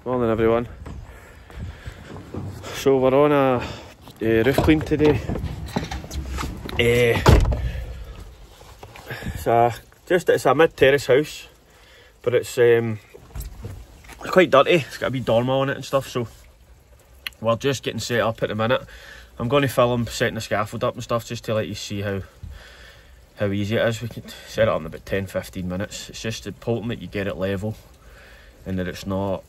Morning everyone. So we're on a roof clean today. It's a mid-terrace house, but it's quite dirty. It's got a wee dormer on it and stuff, so we're just getting set up at the minute. I'm going to film setting the scaffold up and stuff just to let you see how easy it is. We can set it up in about 10-15 minutes. It's just important that you get it level and that it's not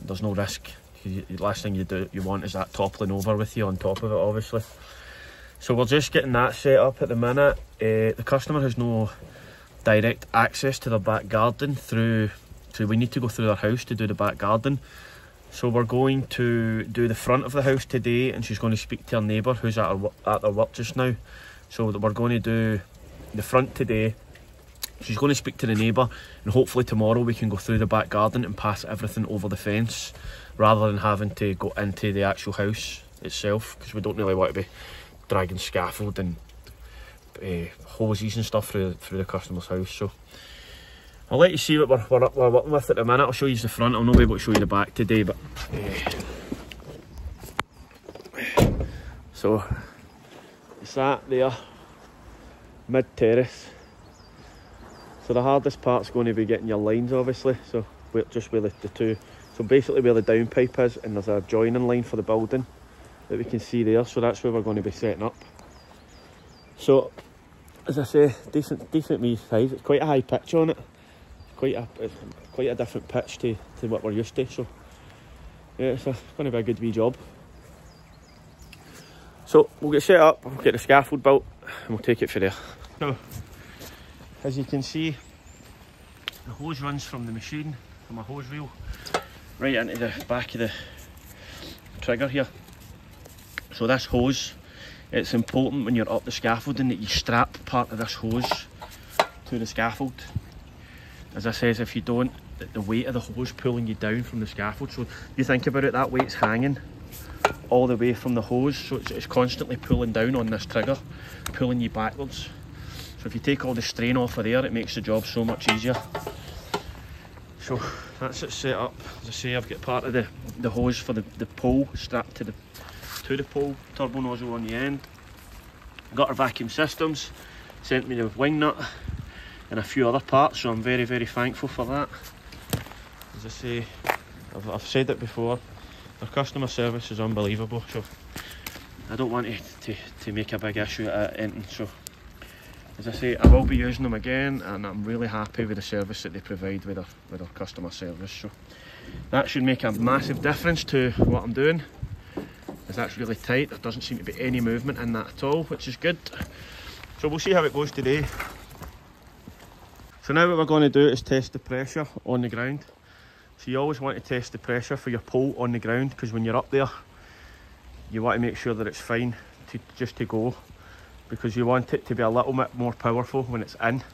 there's no risk. The last thing you want is that toppling over with you on top of it, obviously. So we're just getting that set up at the minute. The customer has no direct access to their back garden so we need to go through their house to do the back garden. So we're going to do the front of the house today, and she's going to speak to her neighbour who's at their work just now. So that we're going to do the front today. She's going to speak to the neighbour, and hopefully tomorrow we can go through the back garden and pass everything over the fence rather than having to go into the actual house itself, because we don't really want to be dragging scaffold and hoses and stuff through the customer's house. So I'll let you see what we're working with at the minute. I'll show you the front. I'll not be able to show you the back today, but so it's that there, mid-terrace. So the hardest part's going to be getting your lines, obviously. So just where the two, so basically where the downpipe is, and there's a joining line for the building that we can see there. So that's where we're going to be setting up. So as I say, decent wee size. It's quite a high pitch on it. It's quite a different pitch to what we're used to. So yeah, it's going to be a good wee job. So we'll get set up, we'll get the scaffold built, and we'll take it from there. So, as you can see, the hose runs from the machine, from a hose reel, right into the back of the trigger here. So this hose, it's important when you're up the scaffolding that you strap part of this hose to the scaffold. As I says, if you don't, the weight of the hose pulling you down from the scaffold. So you think about it, that weight's hanging all the way from the hose, so it's constantly pulling down on this trigger, pulling you backwards. So if you take all the strain off of there, it makes the job so much easier. So that's it set up. As I say, I've got part of the hose for the pole strapped to the pole, turbo nozzle on the end. Got our vacuum systems, sent me the wing nut and a few other parts, so I'm very, very thankful for that. As I say, I've said it before, our customer service is unbelievable, so I don't want to make a big issue out of anything. So as I say, I will be using them again, and I'm really happy with the service that they provide with our customer service. So that should make a massive difference to what I'm doing, as that's really tight. There doesn't seem to be any movement in that at all, which is good. So we'll see how it goes today. So now what we're going to do is test the pressure on the ground. So you always want to test the pressure for your pole on the ground, because when you're up there, you want to make sure that it's fine just to go, because you want it to be a little bit more powerful when it's in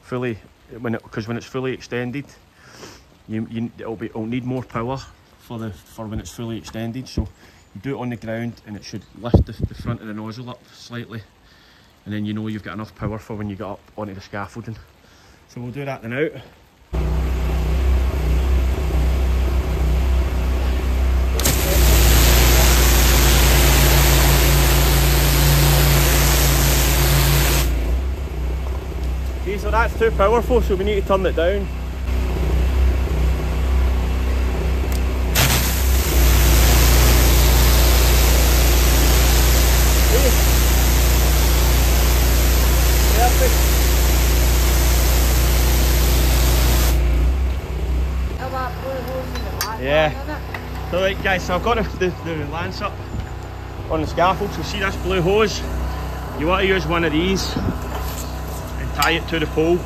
fully, because when it's fully extended, it'll need more power for when it's fully extended. So you do it on the ground, and it should lift the front of the nozzle up slightly, and then you know you've got enough power for when you get up onto the scaffolding. So we'll do that then out. Okay, so that's too powerful, so we need to turn it down. Perfect. Yeah. So right guys, so I've got the lance up on the scaffold. So see this blue hose? You want to use one of these and tie it to the pole,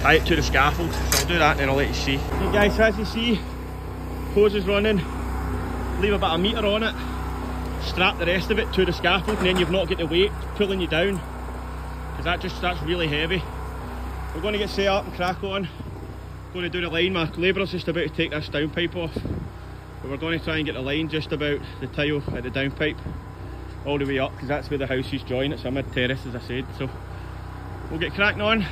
tie it to the scaffold. So I'll do that and then I'll let you see. Okay guys, so as you see, hose is running, leave about 1 metre on it, strap the rest of it to the scaffold, and then you've not got the weight pulling you down, because that's really heavy. We're going to get set up and crack on. Going to do the line. My labourer's just about to take this downpipe off, but we're going to try and get the line just about the tile at the downpipe all the way up, because that's where the house is joined. It's a mid-terrace, as I said. So we'll get cracking on.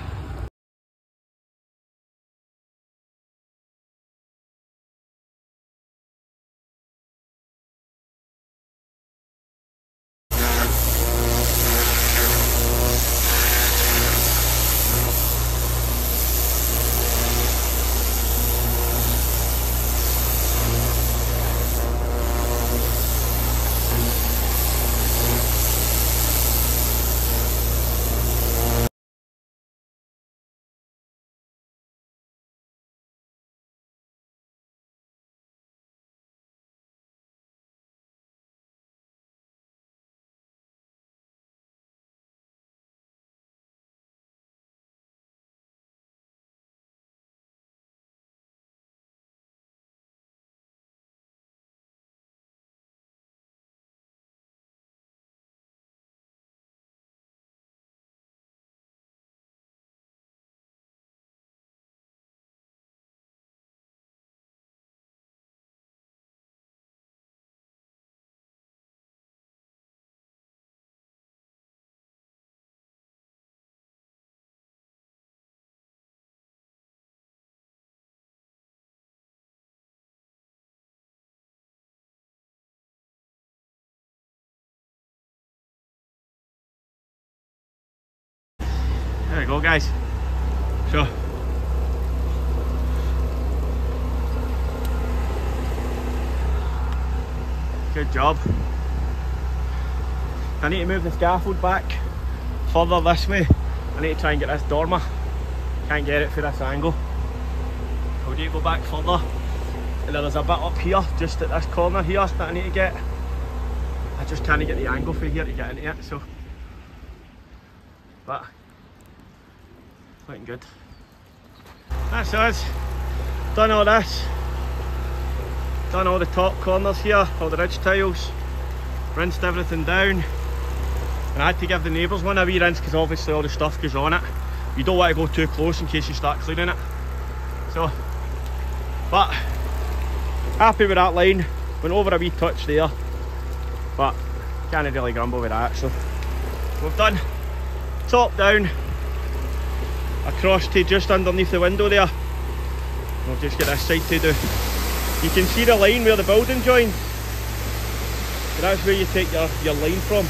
go, guys. So good job. I need to move the scaffold back further this way. I need to try and get this dormer. Can't get it through this angle. So I need to go back further. And then there's a bit up here, just at this corner here, that I need to get. I just can't get the angle through here to get into it, so. But, looking good. That's us. Done all this. Done all the top corners here, all the ridge tiles. Rinsed everything down. And I had to give the neighbours one a wee rinse because obviously all the stuff goes on it. You don't want to go too close in case you start cleaning it. So, but happy with that line. Went over a wee touch there, but can't really grumble with that. So we've done top down across to just underneath the window there. We'll just get this side to do. You can see the line where the building joins. So that's where you take your line from.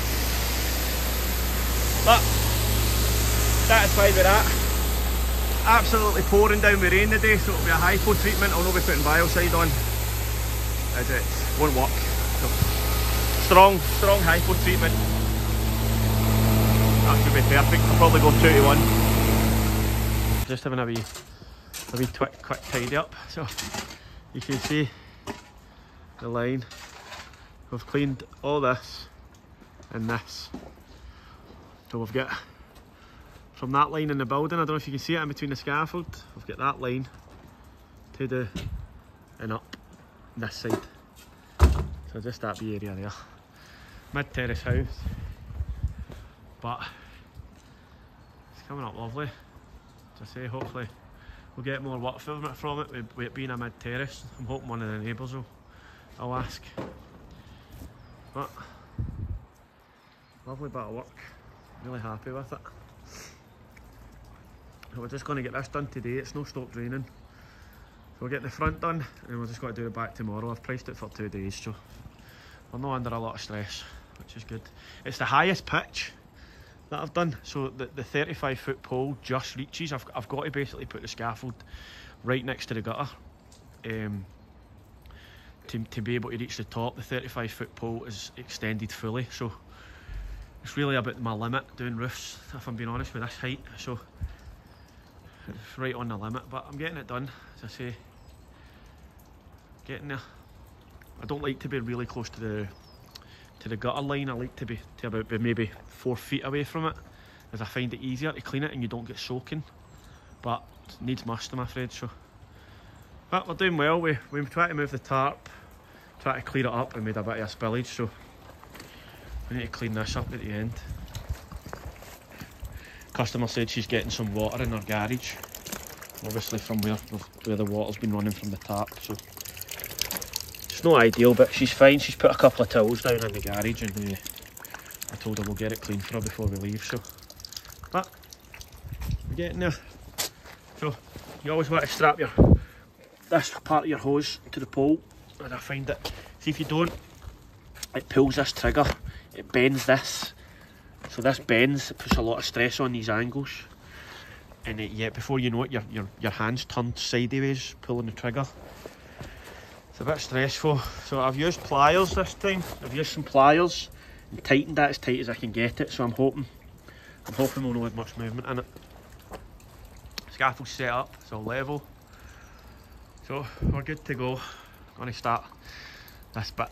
But satisfied with that. Absolutely pouring down with rain today, so it'll be a hypo treatment. I'll not be putting biocide on, as it won't work. So strong hypo treatment. That should be perfect. I'll probably go 2 to 1. Just having a wee quick tidy up. So you can see the line. We've cleaned all this and this. So we've got from that line in the building, I don't know if you can see it in between the scaffold, we've got that line to the and up this side. So just that wee area there. Mid-terrace house. But it's coming up lovely. As I say, hopefully we'll get more work from it with it being a mid-terrace. I'm hoping one of the neighbours will ask. But lovely bit of work. Really happy with it. So we're just going to get this done today. It's no stopped raining. So we'll get the front done and we're just going to do the back tomorrow. I've priced it for 2 days, so we're not under a lot of stress, which is good. It's the highest pitch that I've done, so the 35-foot pole just reaches. I've got to basically put the scaffold right next to the gutter to be able to reach the top. The 35-foot pole is extended fully, so it's really about my limit doing roofs, if I'm being honest, with this height. So it's right on the limit, but I'm getting it done, as I say. Getting there. I don't like to be really close to the gutter line. I like to be about maybe 4 feet away from it, as I find it easier to clean it and you don't get soaking. But it needs must, I'm afraid. So, but we're doing well. We try to move the tarp, try to clear it up, and made a bit of a spillage. So we need to clean this up at the end. Customer said she's getting some water in her garage, obviously from where the water's been running from the tap. So it's not ideal, but she's fine. She's put a couple of towels down in the garage, and I told her we'll get it clean for her before we leave. So, but we're getting there. So you always want to strap this part of your hose to the pole, and I find that, see, if you don't, it pulls this trigger. It bends this, so this bends. It puts a lot of stress on these angles, and before you know it, your hands turned sideways pulling the trigger. It's a bit stressful. So I've used pliers this time. I've used some pliers and tightened that as tight as I can get it. So I'm hoping we'll not have much movement in it. Scaffold's set up, it's all level. So we're good to go. Going to start this bit.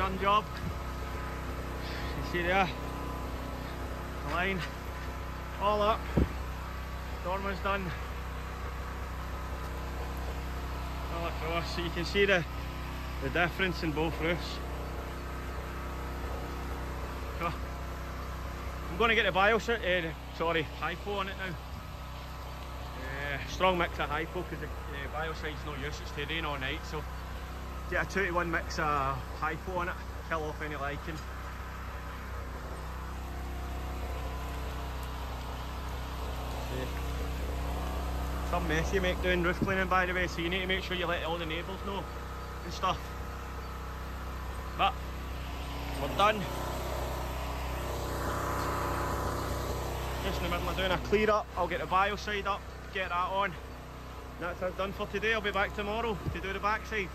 done job. You see there, the line all up, dormer's done, all across, so you can see the difference in both roofs. So, I'm going to get the hypo on it now. Strong mix of hypo because the biocide's no use, it's to rain all night, so get a 2-to-1 mix of hypo on it, kill off any lichen. Some mess you make doing roof cleaning, by the way, so you need to make sure you let all the neighbours know and stuff. But we're done. Just in the middle of doing a clear up, I'll get the biocide up, get that on. That's it done for today. I'll be back tomorrow to do the backside.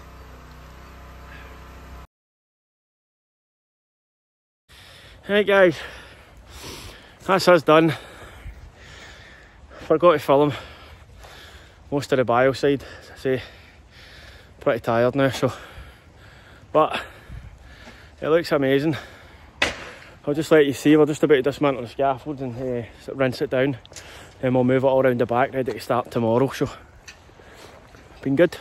Hey guys, that's us done. Forgot to film most of the biocide, as I say, pretty tired now, so, but it looks amazing. I'll just let you see, we're just about to dismantle the scaffold and rinse it down, and we'll move it all around the back, ready to start tomorrow, so, been good.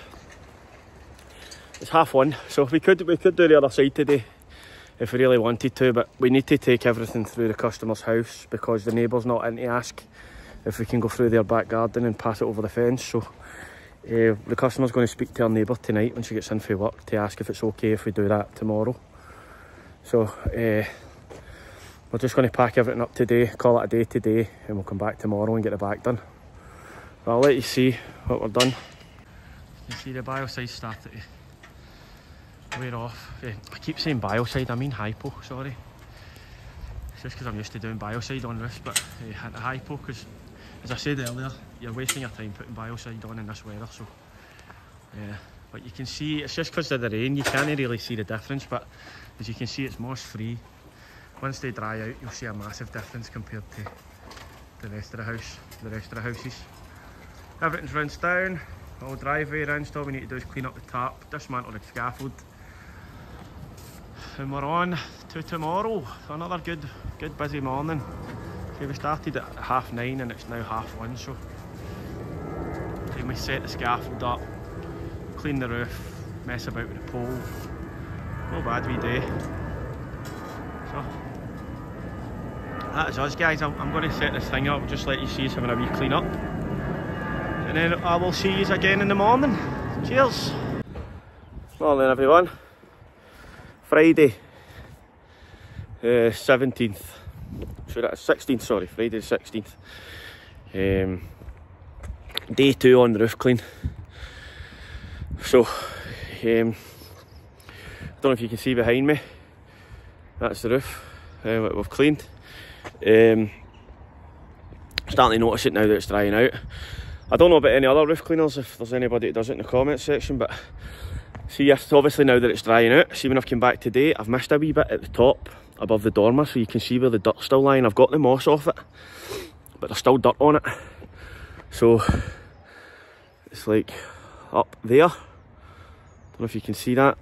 It's 1:30, so we could do the other side today, if we really wanted to, but we need to take everything through the customer's house, because the neighbour's not in to ask if we can go through their back garden and pass it over the fence. So the customer's going to speak to her neighbour tonight when she gets in for work to ask if it's okay if we do that tomorrow. So we're just going to pack everything up today, call it a day today, and we'll come back tomorrow and get the back done. But I'll let you see what we're done. You see the biocide started to wear off. I keep saying biocide, I mean hypo, sorry. It's just because I'm used to doing biocide on roofs, but the hypo, because as I said earlier, you're wasting your time putting biocide on in this weather, so but you can see, it's just because of the rain, you can't really see the difference, but as you can see, it's moss free. Once they dry out, you'll see a massive difference compared to the rest of the house, the rest of the houses. Everything's rinsed down, all driveway rinsed, all we need to do is clean up the tarp, dismantle the scaffold, and we're on to tomorrow. Another good busy morning. Okay, we started at 9:30 and it's now 1:30, so then we set the scaffold up, clean the roof, mess about with the pole. No bad wee day. So that is us, guys. I'm going to set this thing up, just let you see us having a wee clean up, and then I will see you again in the morning. Cheers. Morning everyone. Friday 17th, sure that's 16th, sorry, Friday the 16th. Day 2 on the roof clean. So I don't know if you can see behind me, that's the roof we've cleaned. Starting to notice it now that it's drying out. I don't know about any other roof cleaners, if there's anybody that does it in the comments section, but see, yes, obviously now that it's drying out, see when I've come back today, I've missed a wee bit at the top above the dormer, so you can see where the dirt's still lying. I've got the moss off it, but there's still dirt on it. So it's like up there. Don't know if you can see that.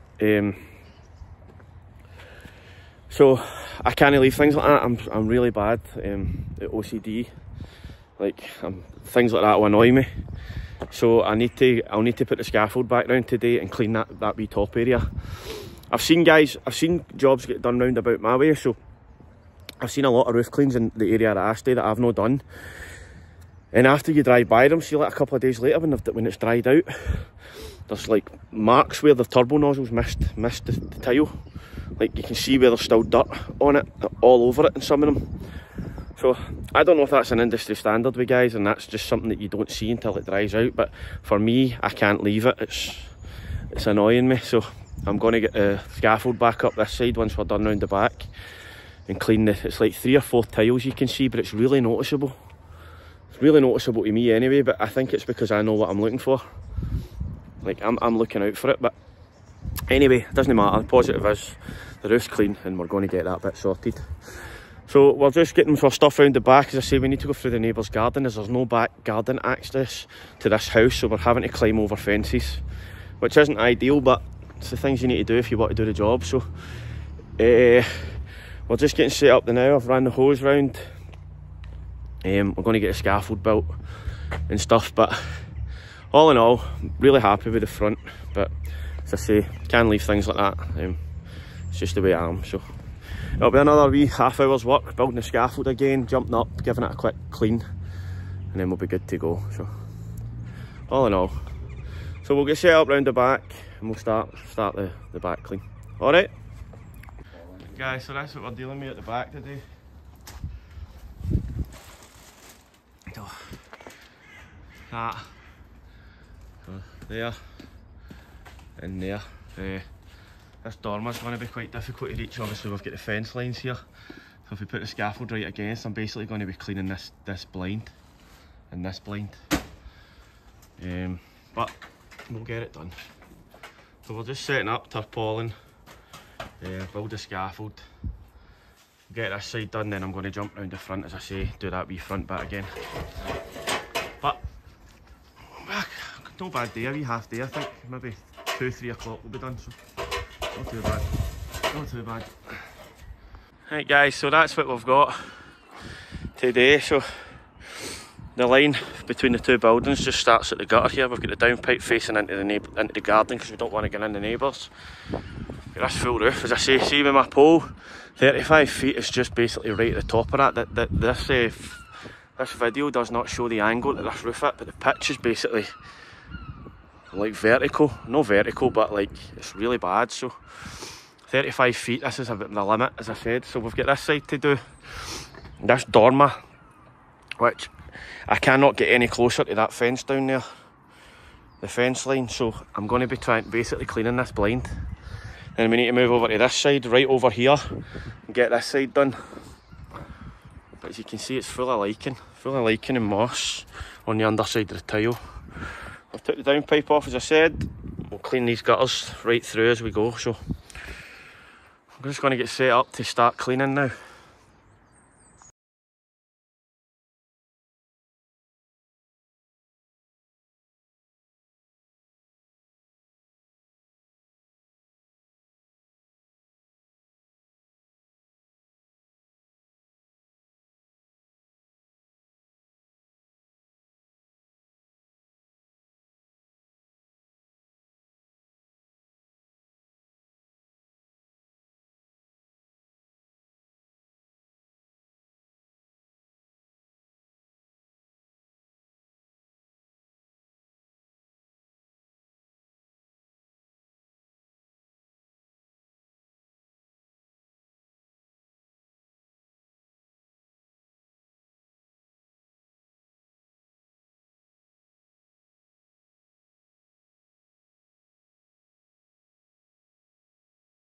So I can't leave things like that. I'm really bad at OCD. Like things like that will annoy me. So I'll need to put the scaffold back round today and clean that wee top area. I've seen jobs get done round about my way, so I've seen a lot of roof cleans in the area that I stay that I've not done. And after you drive by them, see like a couple of days later when it's dried out, there's like marks where the turbo nozzles missed the tile. Like you can see where there's still dirt on it, all over it in some of them. So I don't know if that's an industry standard with guys, and that's just something that you don't see until it dries out, but for me, I can't leave it. It's annoying me, so I'm going to get the scaffold back up this side once we're done round the back and clean it's like 3 or 4 tiles you can see, but it's really noticeable. It's really noticeable to me anyway, but I think it's because I know what I'm looking for. Like I'm looking out for it, but anyway, it doesn't matter. The positive is the roof's clean and we're going to get that bit sorted. So we're just getting our stuff around the back. As I say, we need to go through the neighbour's garden as there's no back garden access to this house, so we're having to climb over fences, which isn't ideal, but it's the things you need to do if you want to do the job. So We're just getting set up now. I've ran the hose round. We're going to get a scaffold built and stuff, but all in all, really happy with the front. But as I say, can't leave things like that. It's just the way I am. So it'll be another wee half hour's work building the scaffold again, jumping up, giving it a quick clean, and then we'll be good to go. So all in all, so we'll get set up round the back and we'll start the back clean. All right, guys. So that's what we're dealing with at the back today. That there and there. This dormer's going to be quite difficult to reach. Obviously we've got the fence lines here, so if we put the scaffold right against, I'm basically going to be cleaning this blind and this blind, but we'll get it done. So we're just setting up tarpaulin, build the scaffold, get this side done, then I'm going to jump round the front, as I say, do that wee front bit again. But no bad day, a wee half day. I think maybe 2-3 o'clock will be done, so not too bad, not too bad. Right guys, so that's what we've got today. So the line between the two buildings just starts at the gutter here. We've got the downpipe facing into the garden because we don't want to get in the neighbours. Got this full roof, as I say. See with my pole, 35 feet is just basically right at the top of that. This video does not show the angle that this roof at, but the pitch is basically like vertical. No vertical, but like it's really bad. So 35 feet, this is about the limit, as I said. So we've got this side to do. This dormer, which I cannot get any closer to that fence down there, the fence line, so I'm going to be basically cleaning this blind. Then we need to move over to this side, right over here, and get this side done. But as you can see, it's full of lichen and moss on the underside of the tile. I've took the downpipe off, as I said. We'll clean these gutters right through as we go, so I'm just going to get set up to start cleaning now.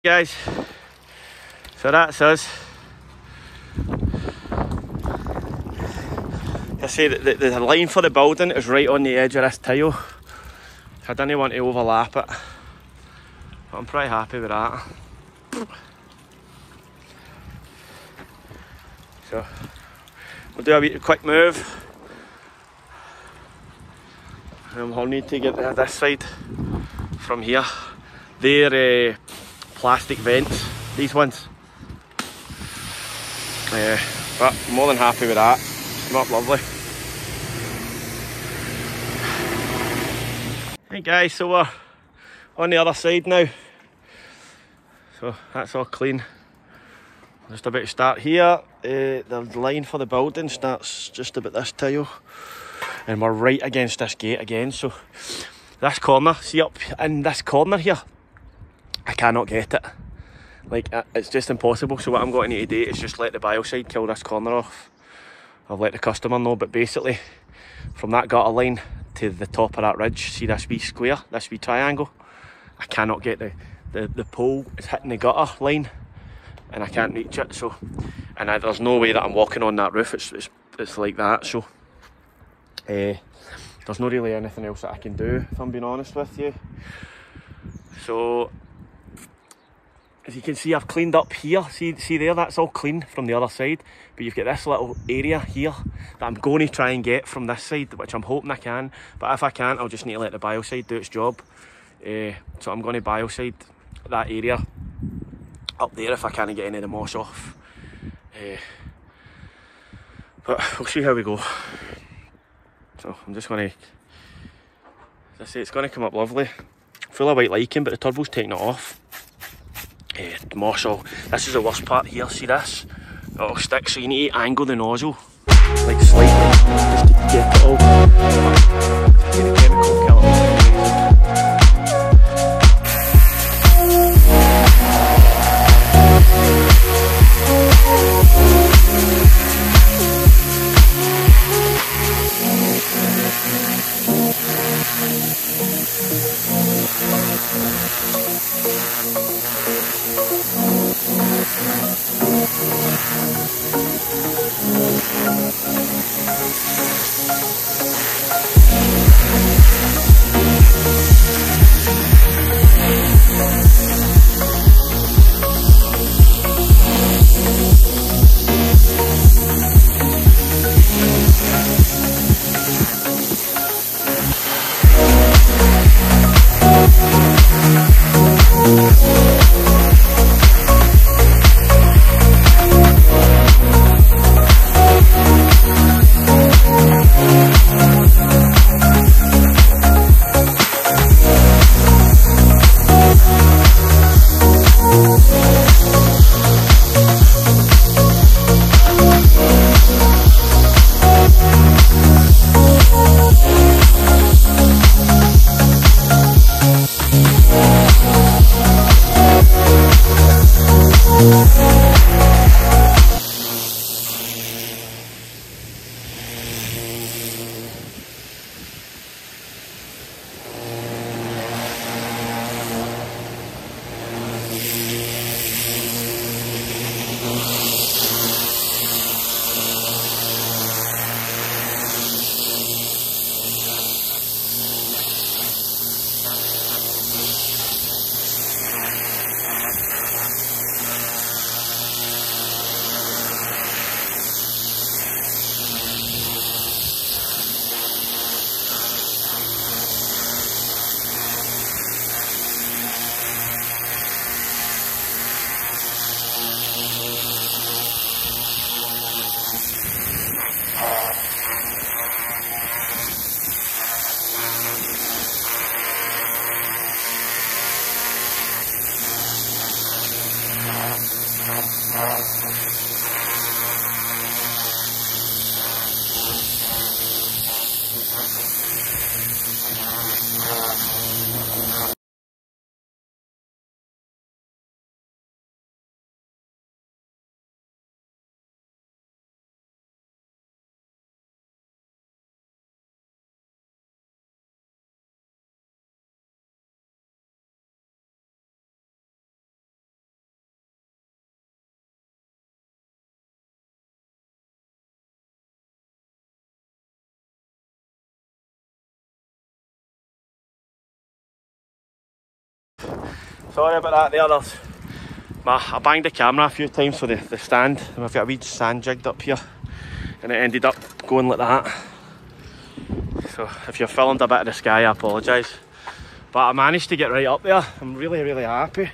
Guys, so that's us. I say that the line for the building is right on the edge of this tile. I didn't want to overlap it, but I'm pretty happy with that. So we'll do a wee quick move, and we'll need to get this side from here. They're plastic vents, these ones, but I'm more than happy with that. Came up lovely. Hey guys, so we're on the other side now, so that's all clean. Just about to start here. The line for the building starts just about this tile, and we're right against this gate again. So this corner, see up in this corner here, I cannot get it. Like, it's just impossible. So what I'm going to need to do is just let the biocide kill this corner off. I've let the customer know, but basically from that gutter line to the top of that ridge, see this wee square, this wee triangle, I cannot get the pole is hitting the gutter line and I can't reach it. So, and there's no way that I'm walking on that roof. It's like that. So there's not really anything else that I can do, if I'm being honest with you. So as you can see, I've cleaned up here. See there, that's all clean from the other side. But you've got this little area here that I'm going to try and get from this side, which I'm hoping I can. But if I can't, I'll just need to let the biocide do its job. So I'm going to biocide that area up there if I can't get any of the moss off. But we'll see how we go. So I'm just going to, as I say, it's going to come up lovely. Full of white lichen, but the turbo's taking it off. The moss all, this is the worst part here, see this? It'll stick, so you need to angle the nozzle, like slightly, just to get it all. Get the chemical kill it. Sorry about that there, I banged the camera a few times for the stand, and I've got a wee sand jigged up here and it ended up going like that. So if you've filmed a bit of the sky, I apologise. But I managed to get right up there. I'm really, really happy.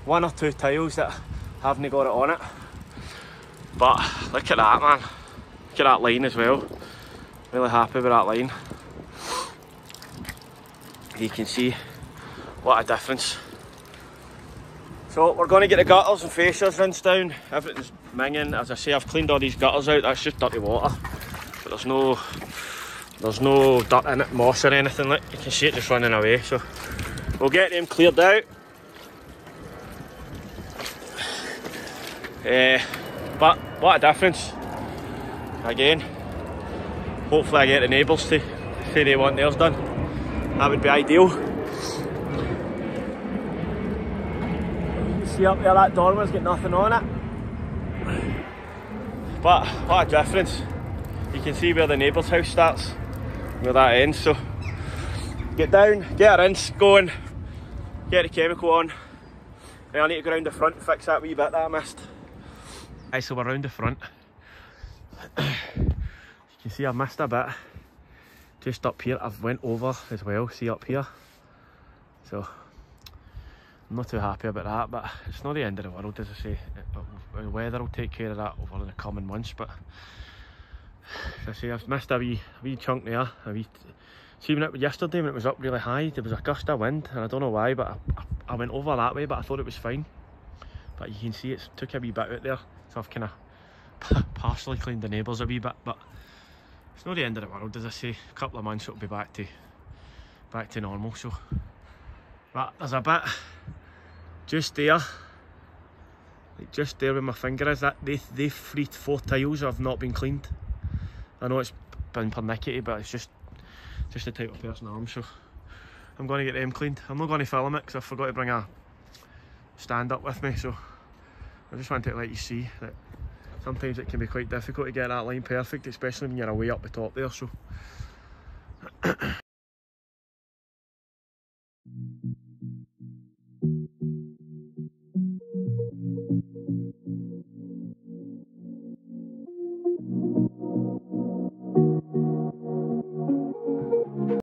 One or two tiles that haven't got it on it. But look at that, man. Look at that line as well. Really happy with that line. You can see what a difference. So we're going to get the gutters and fascias rinsed down. Everything's minging. As I say, I've cleaned all these gutters out. That's just dirty water. But there's no dirt in it, moss or anything. Like, you can see it just running away. So we'll get them cleared out. But what a difference. Again, hopefully I get the neighbours to say they want theirs done. That would be ideal. See up there, that dormer's got nothing on it. But what a difference. You can see where the neighbour's house starts, where that ends. So get down, get a rinse going, get the chemical on. And I need to go around the front and fix that wee bit that I missed. Right, so we're round the front. You can see I missed a bit just up here. I've went over as well, see up here. So I'm not too happy about that, but it's not the end of the world, as I say. The weather will take care of that over the coming months, but as I say, I've missed a wee chunk there. See, yesterday when it was up really high, there was a gust of wind, and I don't know why, but I went over that way, but I thought it was fine. But you can see it took a wee bit out there, so I've kind of partially cleaned the neighbours a wee bit, but it's not the end of the world, as I say. A couple of months it'll be back to normal. So, but there's a bit just there, like just there where my finger is. That they've 4 tiles have not been cleaned. I know it's been pernickety, but it's just the type of person I am. So I'm going to get them cleaned. I'm not going to film it because I forgot to bring a stand up with me. So I just wanted to let you see that sometimes it can be quite difficult to get that line perfect, especially when you're away up the top there. So